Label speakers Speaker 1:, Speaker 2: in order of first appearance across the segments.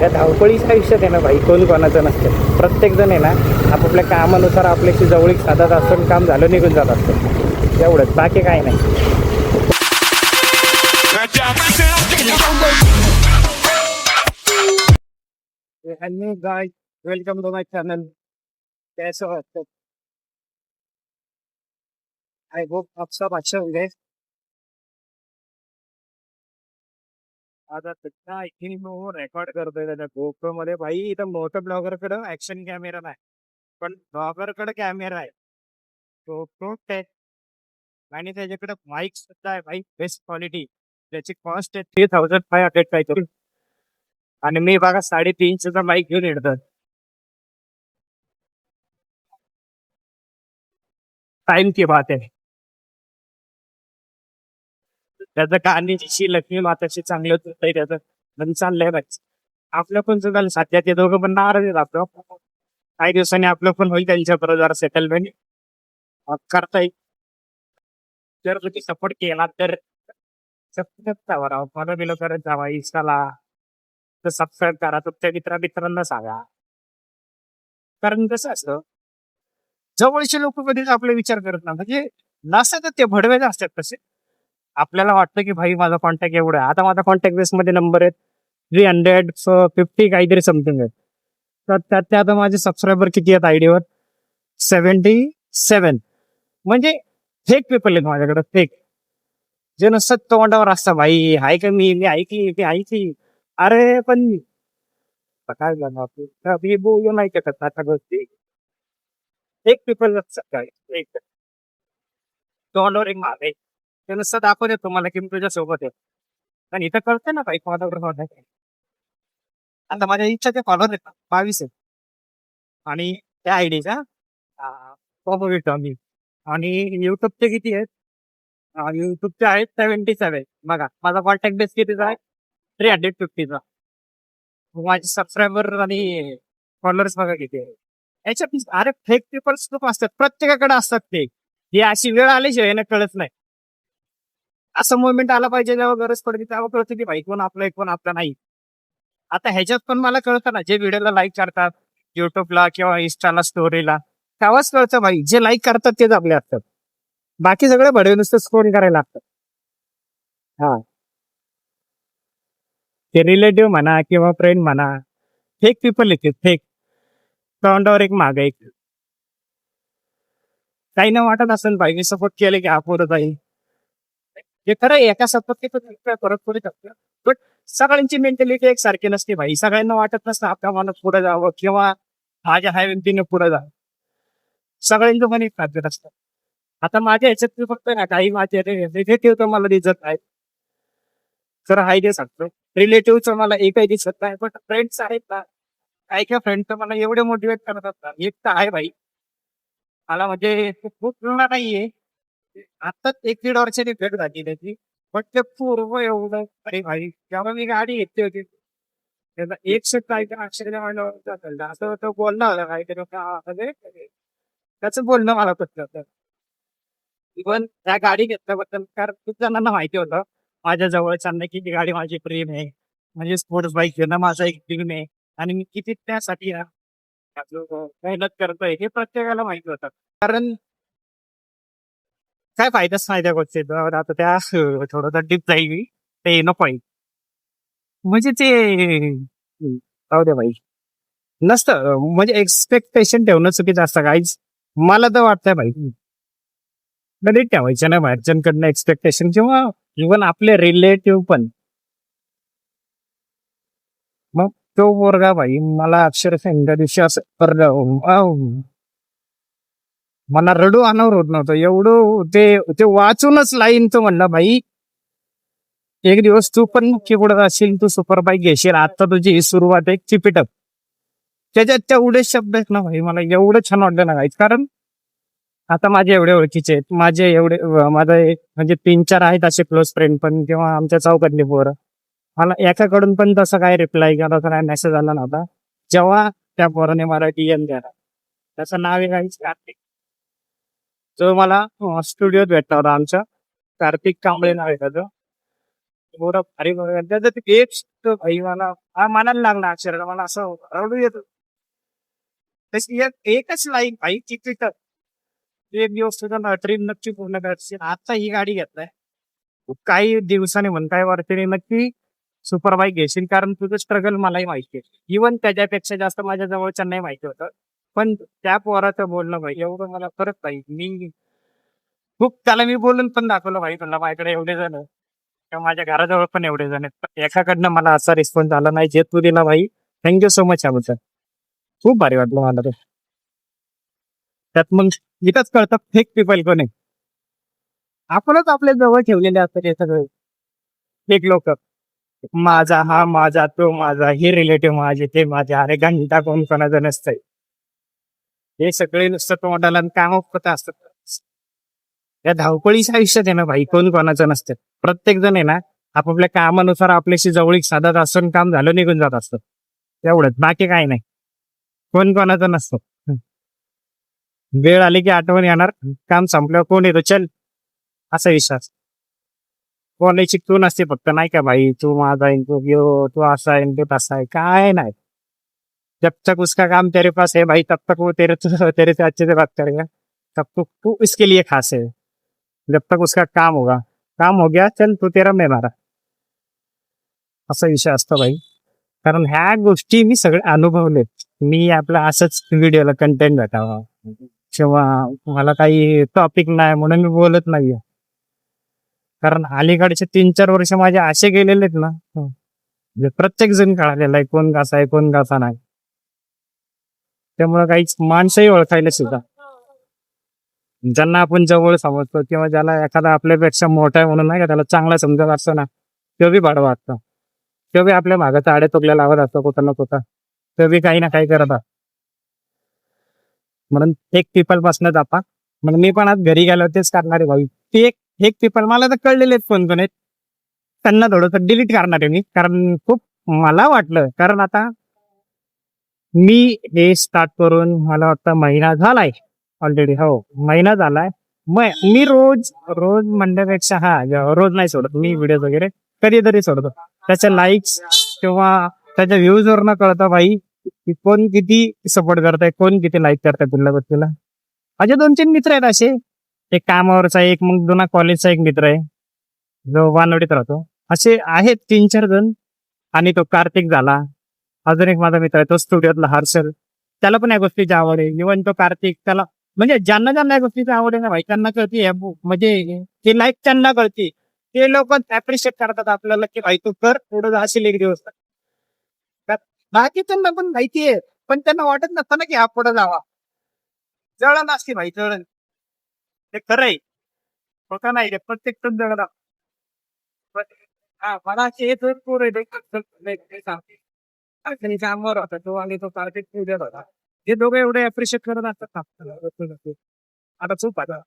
Speaker 1: त्या धावपळीच्या आयुष्यात आहे ना भाई, कोण कोणाचं नसतं. प्रत्येकजण आहे ना आपापल्या कामानुसार आपल्याशी जवळीक साधत असतं, काम झालं निघून जात असतं. एवढंच, बाकी काय नाही. Hello guys, welcome to my channel. कैसे हो आप सब? आई होप आप सब अच्छे होंगे. आता सध्या ऍक्च्युली मी रेकॉर्ड करतोय त्याच्या गोप्रो मध्ये. भाई इथं मोठं ब्लॉगरकडं ऍक्शन कॅमेरा नाही, पण ब्लॉगरकडे कॅमेरा आहे, गोप्रो टेक. आणि त्याच्याकडे माईक सुद्धा आहे भाई, बेस्ट क्वालिटी. त्याची कॉस्ट आहे 3500 काहीतरी. आणि मी बघा 350चा माईक घेऊन येतो. टाइम की बात आहे. त्याचं गांधीजीशी लक्ष्मी माताशी चांगलं होतं त्याचं, पण चाललंय भाई. आपलं पण झालं सध्या, ते दोघं पण नाराज आहेत आपलं. काही दिवसांनी आपलं पण होईल त्यांच्या बरोबर जरा सेटलमेंट करता येईल. जर तुम्ही सपोर्ट केला तर सपोर्ट करा, फॉलो बिलो करत जावा इंस्टाला, तर सबस्क्राईब करा, तुमच्या मित्रांना सांगा. कारण कसं असतं, जवळचे लोक कधीच आपले विचार करत ना, म्हणजे नसतं तर ते भडवेच असतात तसे. आपल्याला वाटतं की भाई माझा कॉन्टॅक्ट एवढा आहे, आता माझा कॉन्टॅक्ट बेस मध्ये नंबर आहे 350 काहीतरी समथिंग आहे. तर त्यात आता माझे सबस्क्रायबर किती आहेत आयडीवर? 77. म्हणजे फेक पीपल आहेत माझ्याकडे, फेक. जे नसतात तोंडावर असतं भाई, हाय का मी ऐकली. अरे पण काय झालं आपलं, मी बोलू नाही शकत आता गोष्टी. फेक पीपल असतात काय, एक तोंडावर एक मागे ते नुसतं दाखवत तुम्हाला की मी तुझ्या सोबत आहे. पण इथं कळतं ना भाई, फॉलोवर होत. आता माझ्या इच्छाचे फॉलोअर आहेत 22 आहेत. आणि त्या आयडीचा फॉलो घेतो मी. आणि युट्यूबचे किती आहेत? युट्यूबचे आहेत 77. बघा माझा कॉन्टॅक्ट बेस कितीचा आहे? 350चा. माझे सबस्क्रायबर आणि फॉलोअर्स बघा किती आहे. याच्यात अरे फेक पीपल्स खूप असतात, प्रत्येकाकडे असतात ते. ही अशी वेळ आल्याशिवाय ना कळत नाही. असं मुवमेंट आला पाहिजे जेव्हा गरज पडते, तेव्हा कळतं की भाई कोण आपलं आहे कोण आपलं नाही. आता ह्याच्यात पण मला कळतं ना, जे व्हिडिओला लाईक करतात युट्यूबला किंवा इन्स्टाला स्टोरीला, तेव्हाच कळतं भाई जे लाईक करतात तेच आपले असतात. बाकी सगळे भडवे नुसतं स्क्रोल करायला लागतात. हा, ते रिलेटिव्ह म्हणा किंवा फ्रेंड म्हणा, फेक पीपल येते, फेक. तोंडावर एक माग एक. काही ना वाटत असेल भाई मी सपोर्ट केले की हा जाईल. हे खरं आहे, एका सपोर्ट केलं परत करू शकतो. बट सगळ्यांची मेंटॅलिटी एक सारखी नसते भाई. सगळ्यांना वाटत नसतं आपल्या मनात पुढे जावं किंवा माझ्या हाय व्यक्तीने पुढे जावं. सगळ्यांचं मन एक सारखं असतं. आता माझ्या ह्याच्यात फक्त ना काही माझे रिलेटिव्ह तर मला दिसत आहेत, तर हाय ते सांगतो. रिलेटिव्हचं मला एकही दिसत नाही, पण फ्रेंड्स आहेत ना, काही काही फ्रेंड तर मला एवढे मोटिवेट करतात ना. एक तर आहे भाई, मला म्हणजे तो खूप जुना नाहीये, आताच 1-1.5 वर्षाची भेट झाली त्याची. पण ते पूर्व एवढं, अरे भाई जेव्हा मी गाडी घेतली होती त्याचा एक शब्द ऐकून अक्षरशः मला असं तो बोलला होता काहीतरी म्हणजे त्याचं बोलणं मला पटलं होतं. इव्हन त्या गाडी घेतल्याबद्दल, कारण खूप जणांना माहिती होतं माझ्या जवळच्यांना की ती गाडी माझी प्रेम आहे. म्हणजे स्पोर्ट्स बाईक घेणं माझा एक ड्रीम आहे. आणि मी किती त्यासाठी मेहनत करतोय हे प्रत्येकाला माहिती होतं. कारण काय फायदाच नाही त्या गोष्टीचा. आता त्या थोडंसं डीप जाईल मी, ते नको आहे. म्हणजे ते जाऊ द्या भाई. नसतं म्हणजे एक्सपेक्टेशन ठेवणं चुकीचं असतं काहीच. मला तर वाटतंय भाई कधी ठेवायचं ना बाहेरच्यांकडनं एक्सपेक्टेशन, किंवा इव्हन आपले रिलेटिव्ह पण. मग तो पोरगा भाई मला अक्षरशः त्या दिवशी असं मला रडू अनावर होत नव्हतं एवढं. ते ते वाचूनच लाईन तो म्हणला भाई एक दिवस तू पण पुढे असेल, तू सुपर बाईक घेशील, आता तुझी ही सुरुवात आहे चिपिटअप. त्याच्यात तेवढे शब्द आहेत ना भाई, मला एवढं छान वाटलं ना काहीच. कारण आता माझे एवढे ओळखीचे आहेत, माझे एवढे माझा म्हणजे 3-4 आहेत असे क्लोज फ्रेंड पण, किंवा आमच्या चौकातले पोरं. मला एकाकडून पण तसं काय रिप्लाय किंवा तसा काय मेसेज आला नव्हता जेव्हा त्या पोराने मला DM द्याला. त्याचं नाव आहे काहीच कार्तिक. जो मला स्टुडिओत भेटला होता आमच्या. कार्तिक कांबळे नाव आहे त्याचं. एवढं भारी बघा त्याचं ते एक भाई मला मनाला लागला अक्षरशः मला असं रडू येत. तशी एकच लाईन भाई किती तर एक दिवस तुझा ट्रेन नक्की पूर्ण करायची. आता ही गाडी घेतलाय. काही दिवसांनी म्हणताय वरती नक्की सुपर बाईक घेशील कारण तुझं स्ट्रगल मलाही माहिती आहे. इव्हन त्याच्यापेक्षा जास्त माझ्या जवळच्यांनाही माहिती होतं. पण त्या पोराचं बोलणं भाई एवढं मला परत पाहिजे. मी खूप त्याला मी बोलून पण दाखवलं भाई तुला माझ्याकडे एवढे जण आहे. किंवा माझ्या घराजवळ पण एवढे जण आहेत. पण एकाकडनं मला असा रिस्पॉन्स आला नाही जे तू दिला भाई. थँक्यू सो मच याबद्दल. खूप भारी वाटलं मला ते. त्यात मग इथंच कळतं फेक पीपल कोण आहे. आपणच आपल्या जवळ ठेवलेले असतात हे सगळे फेक लोक. माझा हा माझा तो माझा हे रिलेटिव्ह माझे ते माझे अरे घंटा कोण कोणाचं नसतंय. हे सगळे नुसतं तोंडाला आणि कामं फक्त असतात. या धावपळीच्या आयुष्यात आहे ना भाई कोण कोणाचं नसतं. प्रत्येक जण आहे ना आपापल्या कामानुसार आपल्याशी जवळीक साधत असून काम झालं निघून जात असतं. एवढंच बाकी काही नाही. कोण कोणाचं नसतं. वेळ आली की आठवण येणार. काम संपल्यावर कोण येतो चल असा विश्वास. बोलायची तू नसते फक्त नाही का भाई तू माझा आहे तू यो तू असा आहे तू तसा आहे काय नाही. जब तक उसका काम तेरे पास है भाई तब तक वो तेरे से अच्छे से बात करेगा. तब तक तू इसके लिए खास है. जब तक उसका काम हो गया चल तू तेरा मैं मारा. असा विषय असतो भाई. कारण ह्या गोष्टी मी सगळे अनुभवलेत. मी आपला असंच व्हिडिओला कंटेंट भेटावा किंवा मला काही टॉपिक नाही म्हणून मी बोलत नाहीये. कारण अलीकडचे 3-4 वर्ष माझे असे गेलेले आहेत ना म्हणजे प्रत्येक जण कळालेला आहे कोण कसा आहे कोण कसा नाही. त्यामुळे काहीच माणसंही ओळखायला सुद्धा ज्यांना आपण जवळ समजतो किंवा ज्याला एखादा आपल्यापेक्षा मोठा आहे म्हणून नाही का त्याला चांगला समजत असतो ना तो बी भाडवा असतो. तो बी आपल्या मागाचा आडे तोगल्या लावत असतो कुठं ना कुठं. तो बी काही ना काही करत असतो. म्हणून फेक पीपल पासून आपण मग मी पण आज घरी गेलो तेच करणार आहे भाई. ते फेक पीपल मला तर कळलेले आहेत कोण कोण आहेत. त्यांना थोडंसं डिलीट करणार आहे मी कारण खूप मला वाटलं कारण आता मी हे स्टार्ट करून मला वाटतं महिना झालाय ऑलरेडी. हो महिना झालाय. मग मी रोज रोज म्हणण्यापेक्षा रोज नाही सोडत मी व्हिडिओ वगैरे कधीतरी सोडतो. त्याच्या लाईक्स किंवा त्याच्या व्ह्यूज वर न कळतं भाई की कोण किती सपोर्ट करताय कोण किती लाईक करताय कुठल्या गोष्टीला. माझे 2-3 मित्र आहेत असे. एक कामावरचा एक मग जुना कॉलेजचा एक मित्र आहे जो वानवडीत राहतो. असे आहेत 3-4 जण. आणि तो कार्तिक झाला. अजून एक माझा मित्र आहे तो स्टुडिओतला हर्षल. त्याला पण या गोष्टीची आवड आहे. इव्हन तो कार्तिक त्याला म्हणजे ज्यांना ज्यांना या गोष्टीची आवड आहे ना भाई त्यांना कळते म्हणजे ते लाईक त्यांना कळते. ते लोक अप्रिशिएट करतात आपल्याला की भाई तू कर पुढे जाशील एक दिवस. बाकी त्यांना पण माहिती आहे पण त्यांना वाटत नसतं ना की हा पुढे जावा. जळण असते भाई जळण. ते खरं आहे. होता नाही रे प्रत्येक जण मला असे येत पोर आहे आणि कामावर होता तो आणि तो कार्तिक पूजेत होता. हे दोघं एवढे अप्रिशिएट करत असतात ना आपल्याला. आता चूप आता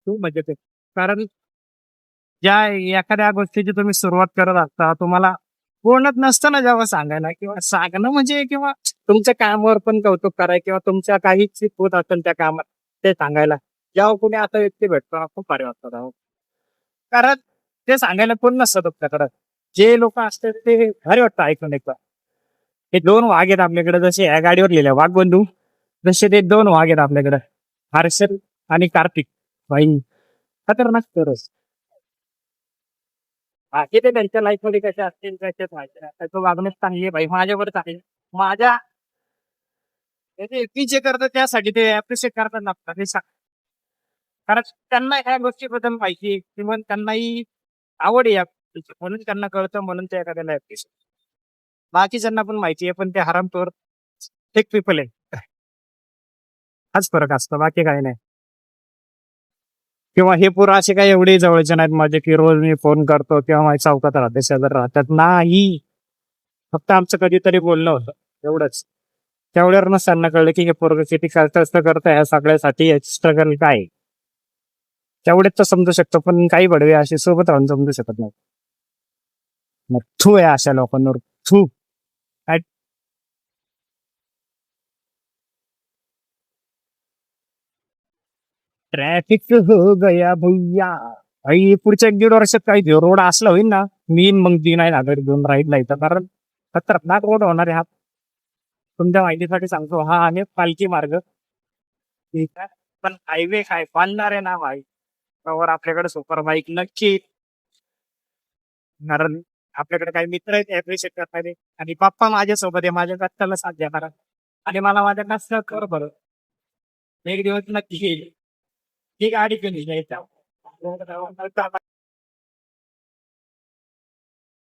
Speaker 1: खूप मजा येते. कारण ज्या एखाद्या गोष्टीची तुम्ही सुरुवात करत असता तुम्हाला कोणच नसतं ना जेव्हा सांगायला किंवा सांगणं म्हणजे किंवा तुमच्या कामावर पण कौतुक कराय किंवा तुमच्या काही चूक होत असेल त्या कामात ते सांगायला जेव्हा कोणी आता व्यक्ती भेटतो खूप भारी वाटतं राव. कारण ते सांगायला कोण नसतं तुमच्याकडं. जे लोक असतात ते भारी वाटतं ऐकून एकदा. हे 2 वाघ आहेत आपल्याकडे जसे या गाडीवर लिहिल्या वाघबंधू तसे ते 2 वाघ आहेत आपल्याकडे. हर्षल आणि कार्तिक भाई खतरनाक तरच. बाकी ते त्यांच्या लाईफ मध्ये कसे असतील त्याच्यात माहिती नाही. त्याचं वागणूक चांगली आहे भाई माझ्यावर चांगली. माझ्या जे करतात त्यासाठी ते अप्रिशिएट करतात ना आपल्याला. हे कारण त्यांना ह्या गोष्टीबद्दल माहिती आहे किंवा त्यांनाही आवड आहे या गोष्टीची. म्हणून त्यांना कळतं म्हणून ते एखाद्याला appreciate. बाकीच्यांना पण माहिती आहे पण ते हरामखोर फेक पीपल आहे. हाच फरक असतो बाकी काही नाही. किंवा हे पोरं असे काही एवढे जवळचे नाहीत माझे की रोज मी फोन करतो किंवा माझ्या चौकात राहते शेजारी राहतात नाही. फक्त आमचं कधीतरी बोलणं होतं एवढंच. तेवढ्यावरच त्यांना कळलं की हे पोरग किती कष्ट करतं या सगळ्यासाठी स्ट्रगल काय आहे. तेवढेच तर समजू शकतो पण काही बडवे असे सोबत राहून समजू शकत नाही. मग थू आहे अशा लोकांवर थू. ट्रैफिक हो गया भैया भाई पुढच्या 1-1.5 वर्षात काही रोड असला होईल ना, मी मग 3,000 घेऊन राईडला इथं, कारण खतरनाक रोड होणार आहे हा. तुमच्या माहितीसाठी सांगतो, हा आहे पालखी मार्ग. ठीक आहे. पण हायवे काय बांधणार आहे ना भाई, त्यावर आपल्याकडे सुपर बाईक नक्की. कारण आपल्याकडे काही मित्र आहेत अप्रिशिएट करणारे, आणि पप्पा माझ्यासोबत आहे, माझ्या कष्टाला साथ देणार, आणि मला माझ्या कष्टात कर बरं. एक दिवस नक्की येईल. ही गाडी घेऊन यायचा.